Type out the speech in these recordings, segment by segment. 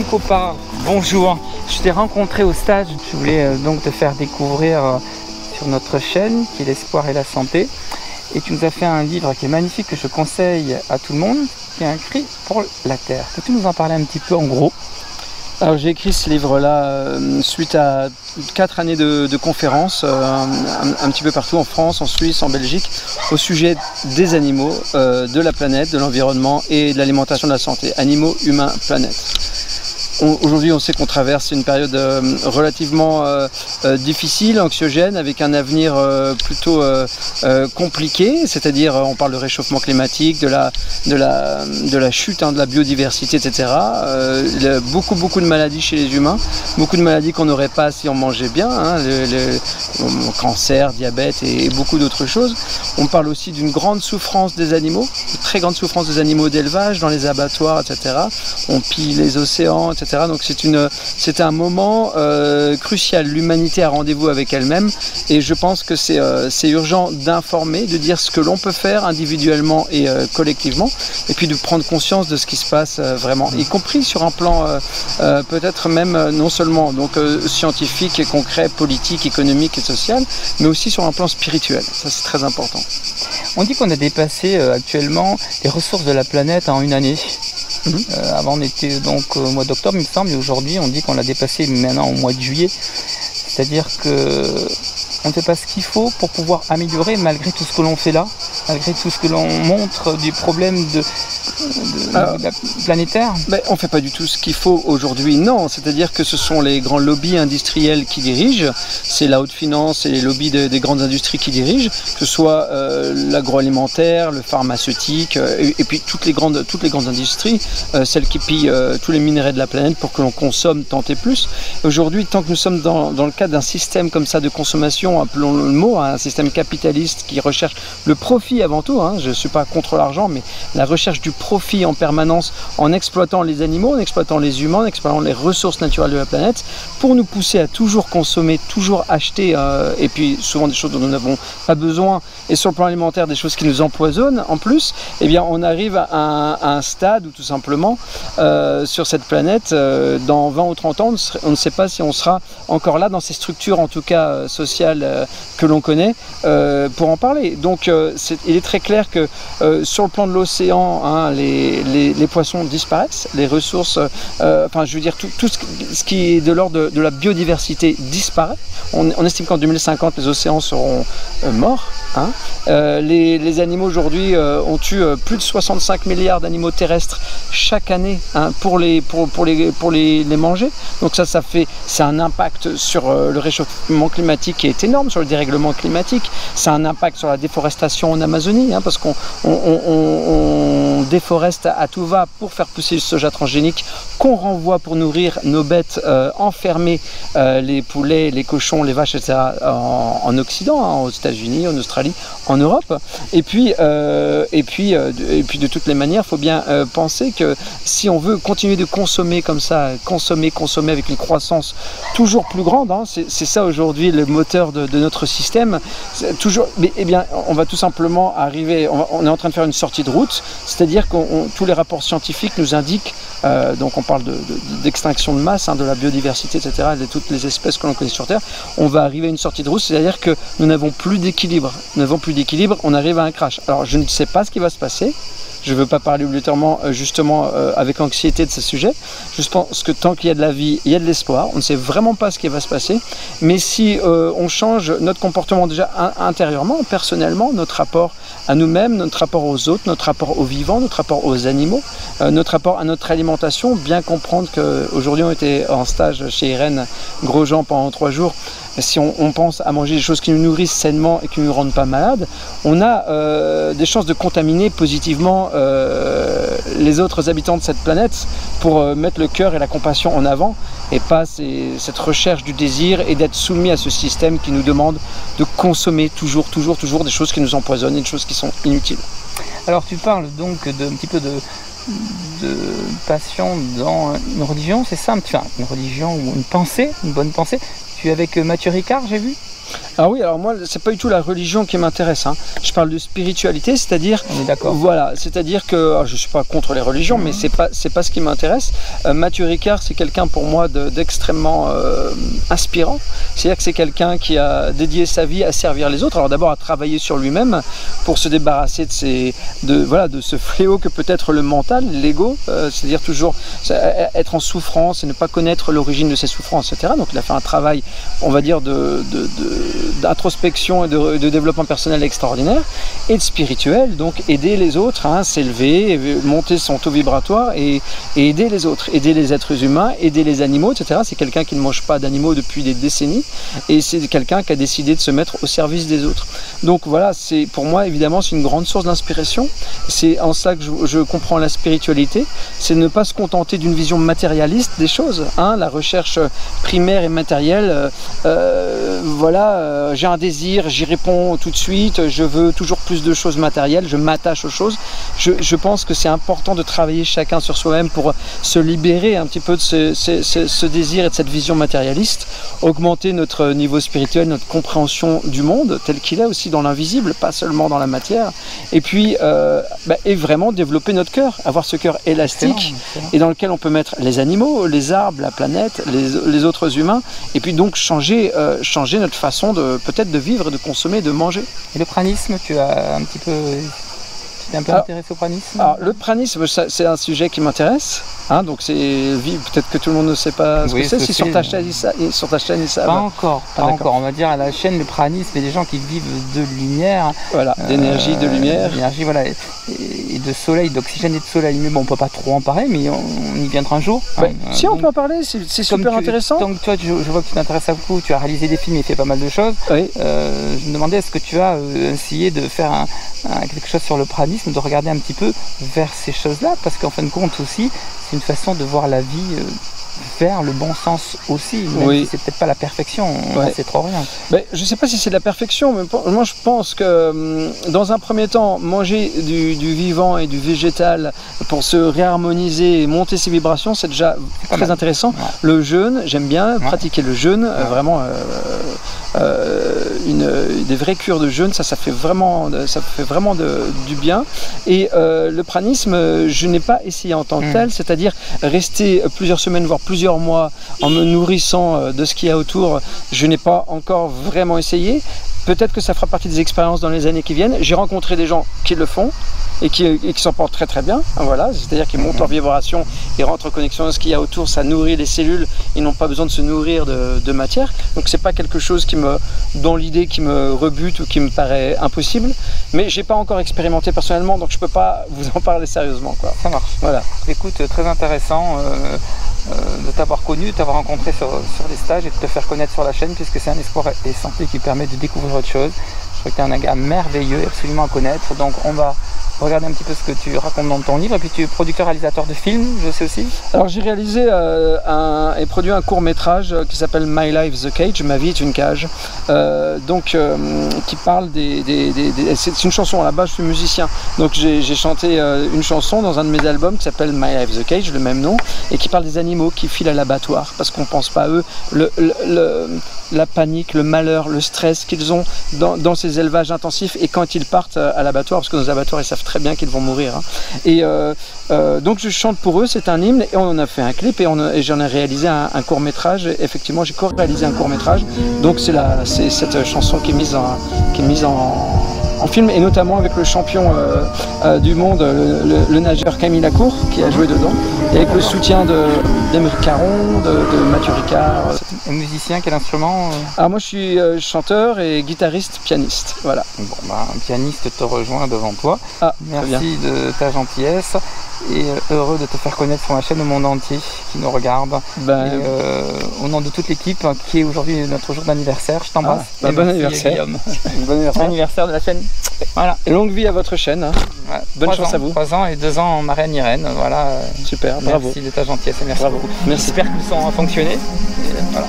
Guillaume Copard, bonjour. Je t'ai rencontré au stage, je voulais donc te faire découvrir sur notre chaîne qui est l'espoir et la santé. Et tu nous as fait un livre qui est magnifique, que je conseille à tout le monde, qui est un cri pour la terre. Peux-tu nous en parler un petit peu en gros? Alors j'ai écrit ce livre-là suite à 4 années de conférences un petit peu partout en France, en Suisse, en Belgique, au sujet des animaux, de la planète, de l'environnement et de l'alimentation de la santé. Animaux, humains, planète. Aujourd'hui, on sait qu'on traverse une période relativement difficile, anxiogène, avec un avenir plutôt compliqué, c'est-à-dire on parle de réchauffement climatique, de la chute de la biodiversité, etc. Beaucoup de maladies chez les humains, beaucoup de maladies qu'on n'aurait pas si on mangeait bien, le cancer, diabète et beaucoup d'autres choses. On parle aussi d'une grande souffrance des animaux, une très grande souffrance des animaux d'élevage dans les abattoirs, etc. On pille les océans, etc. Donc c'est un moment crucial. L'humanité a rendez-vous avec elle-même et je pense que c'est urgent d'informer, de dire ce que l'on peut faire individuellement et collectivement, et puis de prendre conscience de ce qui se passe vraiment, y compris sur un plan peut-être même non seulement donc scientifique et concret, politique, économique et social, mais aussi sur un plan spirituel. Ça c'est très important. On dit qu'on a dépassé actuellement les ressources de la planète en une année. Avant on était donc au mois d'octobre il me semble, et aujourd'hui on dit qu'on l'a dépassé maintenant au mois de juillet. C'est-à-dire que on ne fait pas ce qu'il faut pour pouvoir améliorer malgré tout ce que l'on fait là, malgré tout ce que l'on montre du problème planétaire. Mais on ne fait pas du tout ce qu'il faut aujourd'hui, non. C'est-à-dire que ce sont les grands lobbies industriels qui dirigent, c'est la haute finance et les lobbies des grandes industries qui dirigent, que ce soit l'agroalimentaire, le pharmaceutique, et puis toutes les grandes industries, celles qui pillent tous les minerais de la planète pour que l'on consomme tant et plus. Aujourd'hui, tant que nous sommes dans le cadre d'un système comme ça de consommation, appelons le mot, un système capitaliste qui recherche le profit avant tout, je ne suis pas contre l'argent, mais la recherche du profit en permanence, en exploitant les animaux, en exploitant les humains, en exploitant les ressources naturelles de la planète, pour nous pousser à toujours consommer, toujours acheter, et puis souvent des choses dont nous n'avons pas besoin, et sur le plan alimentaire des choses qui nous empoisonnent en plus, eh bien on arrive à un stade où tout simplement sur cette planète, dans 20 ou 30 ans, on ne sait pas si on sera encore là dans ces structures en tout cas sociales que l'on connaît pour en parler. Donc il est très clair que sur le plan de l'océan, les poissons disparaissent, les ressources, enfin je veux dire tout ce qui est de l'ordre de la biodiversité disparaît. On estime qu'en 2050 les océans seront morts. Les animaux aujourd'hui, on tue plus de 65 milliards d'animaux terrestres chaque année pour les manger. Donc c'est un impact sur le réchauffement climatique qui est énorme, sur le dérèglement climatique. C'est un impact sur la déforestation en Amazonie, parce qu'on déforeste à tout va pour faire pousser le soja transgénique qu'on renvoie pour nourrir nos bêtes enfermées, les poulets, les cochons, les vaches, etc. en Occident, aux États-Unis, en Australie, en Europe. Et puis de toutes les manières, il faut bien penser que si on veut continuer de consommer comme ça, consommer avec une croissance toujours plus grande, c'est ça aujourd'hui le moteur de notre système. Toujours, eh bien, on va tout simplement arriver, on est en train de faire une sortie de route, c'est-à-dire que tous les rapports scientifiques nous indiquent, donc on parle d'extinction de masse, de la biodiversité, etc., de toutes les espèces que l'on connaît sur Terre, on va arriver à une sortie de route, c'est-à-dire que nous n'avons plus d'équilibre, on arrive à un crash. Alors je ne sais pas ce qui va se passer. Je ne veux pas parler obligatoirement justement avec anxiété de ce sujet. Je pense que tant qu'il y a de la vie, il y a de l'espoir. On ne sait vraiment pas ce qui va se passer. Mais si on change notre comportement déjà intérieurement, personnellement, notre rapport à nous-mêmes, notre rapport aux autres, notre rapport aux vivants, notre rapport aux animaux, notre rapport à notre alimentation, bien comprendre qu'aujourd'hui on était en stage chez Irène Grosjean pendant 3 jours. Si on pense à manger des choses qui nous nourrissent sainement et qui ne nous rendent pas malades, on a des chances de contaminer positivement les autres habitants de cette planète pour mettre le cœur et la compassion en avant, et pas cette recherche du désir et d'être soumis à ce système qui nous demande de consommer toujours des choses qui nous empoisonnent et des choses qui sont inutiles. Alors tu parles donc un petit peu de passion dans une religion, c'est ça, enfin, une religion ou une pensée, une bonne pensée. Tu es avec Mathieu Ricard, j'ai vu? Ah oui, alors moi, c'est pas du tout la religion qui m'intéresse. Hein. Je parle de spiritualité, c'est-à-dire, On est d'accord. voilà, c'est-à-dire que alors, je suis pas contre les religions, mais c'est pas ce qui m'intéresse. Mathieu Ricard, c'est quelqu'un pour moi d'extrêmement inspirant. C'est-à-dire que c'est quelqu'un qui a dédié sa vie à servir les autres. Alors d'abord à travailler sur lui-même pour se débarrasser de ce fléau que peut être le mental, l'ego, c'est-à-dire toujours être en souffrance et ne pas connaître l'origine de ses souffrances, etc. Donc il a fait un travail, on va dire, d'introspection et de développement personnel extraordinaire, et de spirituel, donc aider les autres à s'élever, monter son taux vibratoire et aider les autres, aider les êtres humains, aider les animaux, etc. C'est quelqu'un qui ne mange pas d'animaux depuis des décennies, et c'est quelqu'un qui a décidé de se mettre au service des autres. Donc voilà, c'est pour moi évidemment c'est une grande source d'inspiration. C'est en ça que je comprends la spiritualité, c'est ne pas se contenter d'une vision matérialiste des choses, hein, la recherche primaire et matérielle, voilà, j'ai un désir, j'y réponds tout de suite, je veux toujours plus de choses matérielles, je m'attache aux choses. Je pense que c'est important de travailler chacun sur soi-même pour se libérer un petit peu de ce désir et de cette vision matérialiste, augmenter notre niveau spirituel, notre compréhension du monde tel qu'il est aussi dans l'invisible, pas seulement dans la matière, et puis et vraiment développer notre cœur, avoir ce cœur élastique et dans lequel on peut mettre les animaux, les arbres, la planète, les autres humains, et puis donc changer notre façon peut-être de vivre, de consommer, de manger. Et le pranisme, tu as un petit peu... Tu es un peu intéressé au pranisme? Alors, le pranisme, c'est un sujet qui m'intéresse. Hein, donc peut-être que tout le monde ne sait pas ce que c'est. Si sur ta chaîne, ils savent. Pas encore. On va dire à la chaîne, le pranisme, il y a des gens qui vivent de lumière. Voilà, d'énergie, de lumière. D'énergie, voilà, et de soleil, d'oxygène et de soleil. Mais bon, on peut pas trop en parler, mais on y viendra un jour. Ouais. Si on peut en parler, c'est super intéressant. Donc toi, je vois que tu t'intéresses à beaucoup, tu as réalisé des films et fait pas mal de choses. Oui. Je me demandais, est-ce que tu as essayé de faire quelque chose sur le pranisme, de regarder un petit peu vers ces choses-là, parce qu'en fin de compte aussi, c'est une façon de voir la vie vers le bon sens aussi, même si c'est peut-être pas la perfection, c'est trop rien. Mais je sais pas si c'est de la perfection, mais moi je pense que dans un premier temps, manger du vivant et du végétal pour se réharmoniser et monter ses vibrations, c'est déjà très intéressant. Ouais. Le jeûne, j'aime bien pratiquer le jeûne, vraiment des vraies cures de jeûne, ça fait vraiment du bien. Et le pranisme, je n'ai pas essayé en tant que tel, c'est-à-dire rester plusieurs semaines, voire plusieurs mois en me nourrissant de ce qu'il y a autour. Je n'ai pas encore vraiment essayé. Peut-être que ça fera partie des expériences dans les années qui viennent. J'ai rencontré des gens qui le font et qui s'en portent très très bien. Voilà, c'est-à-dire qu'ils montent leur vibration, ils rentrent en connexion avec ce qu'il y a autour, ça nourrit les cellules, ils n'ont pas besoin de se nourrir de matière. Donc c'est pas quelque chose dans l'idée qui me rebute ou qui me paraît impossible. Mais j'ai pas encore expérimenté personnellement, donc je peux pas vous en parler sérieusement, quoi. Ça marche. Voilà. Écoute, très intéressant de t'avoir connu, de t'avoir rencontré sur les stages et de te faire connaître sur la chaîne, puisque c'est un espoir et santé qui permet de découvrir autre chose. Je crois que tu es un gars merveilleux, absolument à connaître. Donc on va regarder un petit peu ce que tu racontes dans ton livre. Et puis tu es producteur réalisateur de films, je sais aussi. Alors j'ai réalisé et produit un court métrage qui s'appelle My Life the Cage, ma vie est une cage, qui parle c'est une chanson. À la base je suis musicien, donc j'ai chanté une chanson dans un de mes albums qui s'appelle My Life the Cage, le même nom, et qui parle des animaux qui filent à l'abattoir parce qu'on pense pas à eux, la panique, le malheur, le stress qu'ils ont dans ces élevages intensifs et quand ils partent à l'abattoir, parce que nos abattoirs ils savent très bien qu'ils vont mourir. Hein. Et donc je chante pour eux, c'est un hymne, et on en a fait un clip et j'en ai réalisé un court métrage. Effectivement, j'ai co-réalisé un court métrage. Donc c'est cette chanson qui est mise en film, et notamment avec le champion du monde, le nageur Camille Lacour, qui a joué dedans, et avec le soutien d'Émeric Caron, de Mathieu Ricard. Un musicien, quel instrument Alors moi je suis chanteur et guitariste, pianiste, voilà. Bon, un pianiste te rejoint devant toi. Merci de ta gentillesse et heureux de te faire connaître sur ma chaîne au monde entier qui nous regarde. Au nom de toute l'équipe qui est aujourd'hui notre jour d'anniversaire, je t'embrasse. Bon anniversaire. Bon anniversaire de la chaîne. Voilà. Et longue vie à votre chaîne. Hein. Ouais, bonne chance à vous. 3 ans et 2 ans en marraine Irène. Voilà. Super, bravo. Merci de ta gentillesse et merci beaucoup. Merci. J'espère que le son a fonctionné. Et voilà.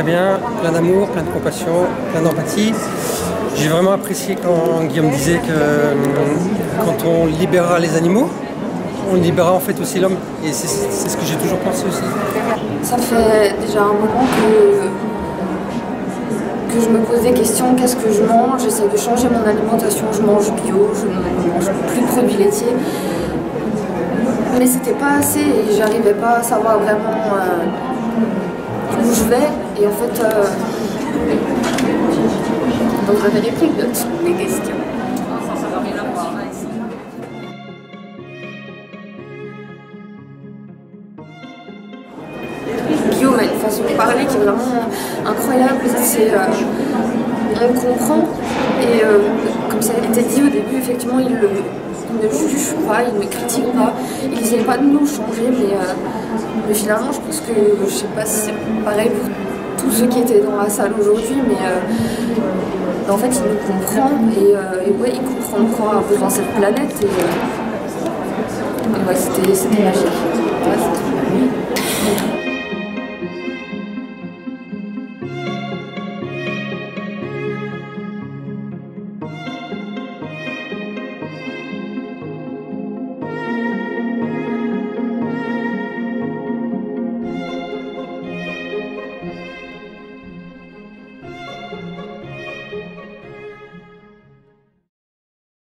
très bien, plein d'amour, plein de compassion, plein d'empathie. J'ai vraiment apprécié quand Guillaume disait que quand on libérera les animaux, on libérera en fait aussi l'homme. Et c'est ce que j'ai toujours pensé aussi. Ça fait déjà un moment que je me pose des questions, qu'est-ce que je mange, j'essaie de changer mon alimentation, je mange bio, je ne mange plus de produits laitiers. Mais c'était pas assez et j'arrivais pas à savoir vraiment où je vais. Et en fait, donc j'avais réplique de toutes mes questions. Guillaume a une façon de parler qui est vraiment incroyable. On comprend et comme ça a été dit au début, effectivement, il ne juge pas, il ne critique pas, il n'essaie pas de nous changer, mais finalement, je pense que, je sais pas si c'est pareil pour tous ceux qui étaient dans la salle aujourd'hui, mais en fait, il nous comprend et ouais, il comprend de quoi a besoin cette planète et ouais, c'était magique. Ouais,